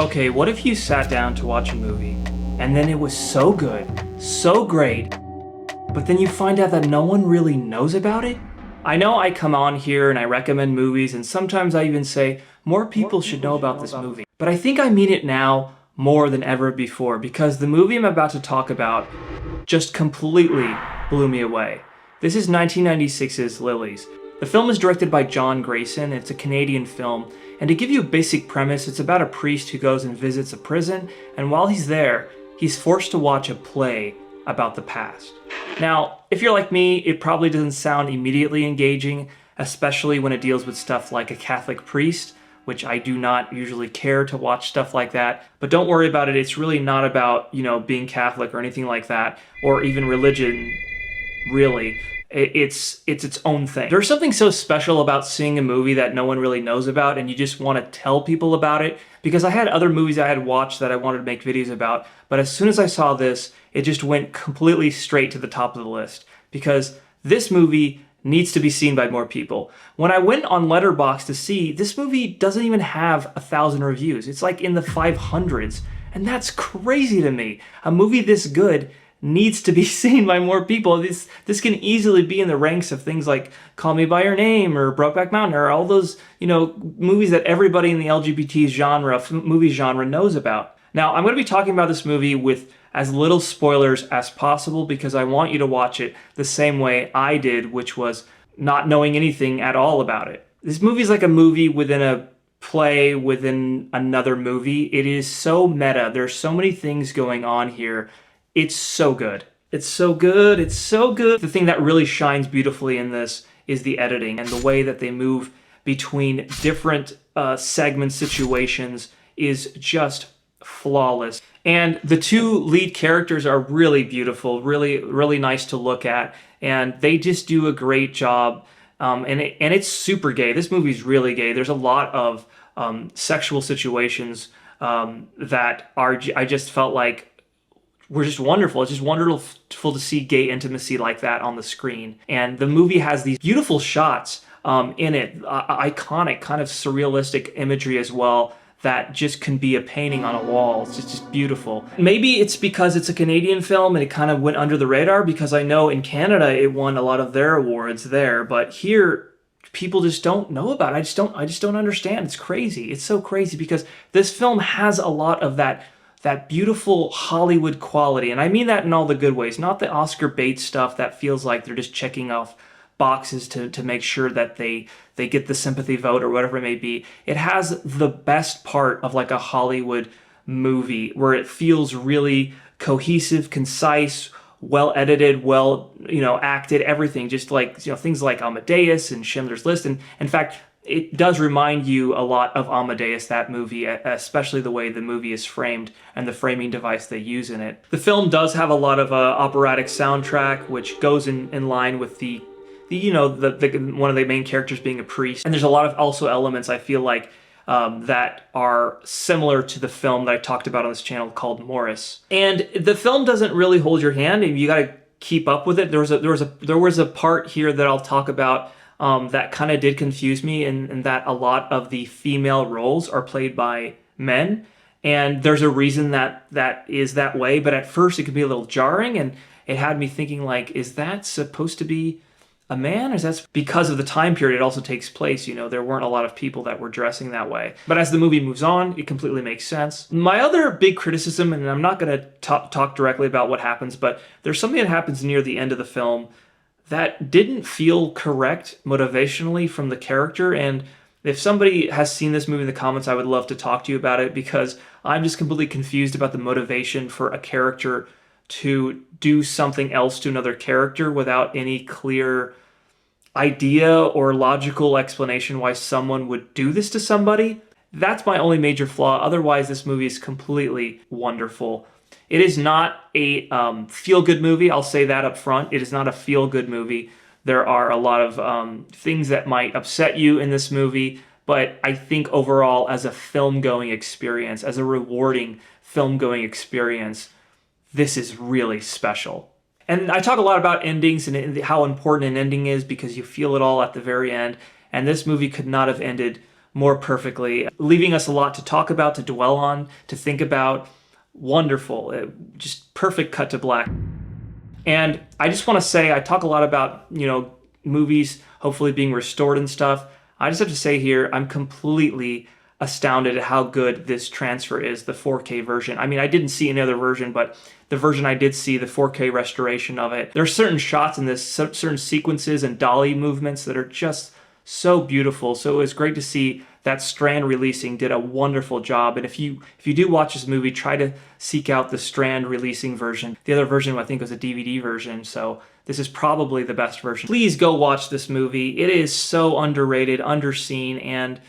Okay, what if you sat down to watch a movie and then it was so good, so great, but then you find out that no one really knows about it? I know I come on here and I recommend movies, and sometimes I even say more people should know about this movie. But I think I mean it now more than ever before, because the movie I'm about to talk about just completely blew me away. This is 1996's Lilies. The film is directed by John Grayson. It's a Canadian film, and to give you a basic premise, it's about a priest who goes and visits a prison, and while he's there, he's forced to watch a play about the past. Now, if you're like me, it probably doesn't sound immediately engaging, especially when it deals with stuff like a Catholic priest, which I do not usually care to watch stuff like that. But don't worry about it. It's really not about, being Catholic or anything like that, or even religion, really. It's its own thing. There's something so special about seeing a movie that no one really knows about and you just want to tell people about it, because I had other movies I had watched that I wanted to make videos about, but as soon as I saw this, it just went completely straight to the top of the list, because this movie needs to be seen by more people. When I went on Letterboxd to see, this movie doesn't even have 1,000 reviews. It's like in the 500s, and that's crazy to me. A movie this good needs to be seen by more people. This can easily be in the ranks of things like Call Me by Your Name or Brokeback Mountain or all those, movies that everybody in the LGBT genre, movie genre knows about. Now, I'm going to be talking about this movie with as little spoilers as possible because I want you to watch it the same way I did, which was not knowing anything at all about it. This movie is like a movie within a play within another movie. It is so meta. There's so many things going on here. It's so good. It's so good. It's so good. The thing that really shines beautifully in this is the editing and the way that they move between different segment situations is just flawless. And the two lead characters are really beautiful, really, really nice to look at, and they just do a great job. And it's super gay. This movie's really gay. There's a lot of sexual situations that I just felt like were just wonderful. It's just wonderful to see gay intimacy like that on the screen. And the movie has these beautiful shots in it, iconic, kind of surrealistic imagery as well, that just can be a painting on a wall. It's just beautiful. Maybe it's because it's a Canadian film and it kind of went under the radar, because I know in Canada it won a lot of their awards there, but here people just don't know about it. I just don't understand. It's crazy. It's so crazy because this film has a lot of that beautiful Hollywood quality. And I mean that in all the good ways, not the Oscar bait stuff that feels like they're just checking off boxes to make sure that they get the sympathy vote or whatever it may be. It has the best part of like a Hollywood movie where it feels really cohesive, concise, well edited, well, acted, everything. Just like, things like Amadeus and Schindler's List. And in fact, it does remind you a lot of Amadeus, that movie, especially the way the movie is framed and the framing device they use in it. The film does have a lot of operatic soundtrack, which goes in line with the one of the main characters being a priest. And there's a lot of also elements, I feel like, that are similar to the film that I talked about on this channel called Morris. And the film doesn't really hold your hand, and you got to keep up with it. There was a part here that I'll talk about that kind of did confuse me, in that a lot of the female roles are played by men, and there's a reason that is that way, but at first it could be a little jarring, and it had me thinking, like, is that supposed to be a man? Is that because of the time period it also takes place? There weren't a lot of people that were dressing that way. But as the movie moves on, it completely makes sense. My other big criticism, and I'm not going to talk directly about what happens, but there's something that happens near the end of the film that didn't feel correct motivationally from the character. And if somebody has seen this movie in the comments, I would love to talk to you about it, because I'm just completely confused about the motivation for a character to do something else to another character without any clear idea or logical explanation why someone would do this to somebody. That's my only major flaw. Otherwise, this movie is completely wonderful. It is not a feel-good movie. I'll say that up front. It is not a feel-good movie. There are a lot of things that might upset you in this movie, but I think overall, as a film-going experience, as a rewarding film-going experience, this is really special. And I talk a lot about endings and how important an ending is, because you feel it all at the very end. And this movie could not have ended more perfectly, leaving us a lot to talk about, to dwell on, to think about. Wonderful. Just perfect cut to black. And I just want to say, I talk a lot about, movies hopefully being restored and stuff. I just have to say here, I'm completely astounded at how good this transfer is, the 4K version. I mean, I didn't see any other version, but the version I did see, the 4K restoration of it, there are certain shots in this, certain sequences and dolly movements that are just so beautiful. So it was great to see that Strand Releasing did a wonderful job. And if you do watch this movie, try to seek out the Strand Releasing version. The other version I think was a DVD version, so this is probably the best version. Please go watch this movie. It is so underrated, underseen, and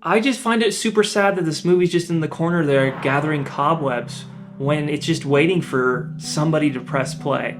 I just find it super sad that this movie's just in the corner there gathering cobwebs when it's just waiting for somebody to press play.